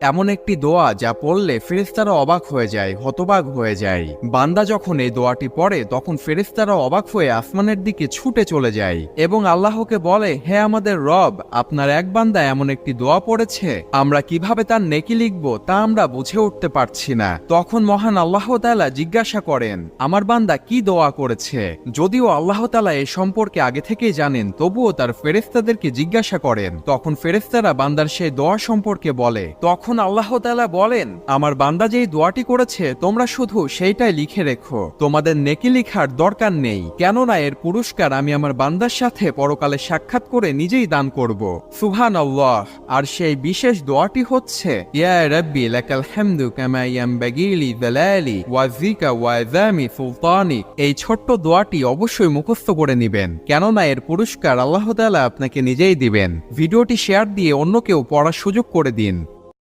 এমন একটি দোয়া যা পড়লে ফেরেশতারা অবাক হয়ে যায়, হতবাক হয়ে যায়। বান্দা যখন এই দোয়াটি পড়ে তখন ফেরেশতারা অবাক হয়ে আসমানের দিকে ছুটে চলে যায় এবং আল্লাহকে বলে, হে আমাদের রব, আপনার এক বান্দা এমন একটি দোয়া পড়েছে, আমরা কিভাবে তার নেকি লিখব তা আমরা বুঝে উঠতে পারছি না। তখন মহান আল্লাহ তাআলা জিজ্ঞাসা করেন, আমার বান্দা কি দোয়া করেছে? যদিও আল্লাহ তাআলা এ সম্পর্কে আগে থেকেই জানেন, তবুও তার ফেরেশতাদেরকে জিজ্ঞাসা করেন। তখন ফেরেশতারা বান্দার সেই দোয়া সম্পর্কে বলে। তখন আল্লাহ তাআলা বলেন, আমার বান্দা যেই দোয়াটি করেছে তোমরা শুধু সেইটাই লিখে রেখো, তোমাদের নেকি লিখার দরকার নেই, কেননা এর পুরস্কার আমি আমার বান্দার সাথে পরকালে সাক্ষাৎ করে নিজেই দান করব। সুবহানাল্লাহ। আর সেই বিশেষ দোয়াটি হচ্ছে, ইয়া রাব্বি লাকাল হামদু কামা ইয়ানবাগি লিজালালি ওয়াজিকা ওয়া আযামি সুলতানিক। এই ছোট্ট দোয়াটি অবশ্যই মুখস্থ করে নেবেন, কেননা এর পুরস্কার আল্লাহ তাআলা আপনাকে নিজেই দিবেন। ভিডিওটি শেয়ার দিয়ে অন্যকেও পড়ার সুযোগ করে দিন।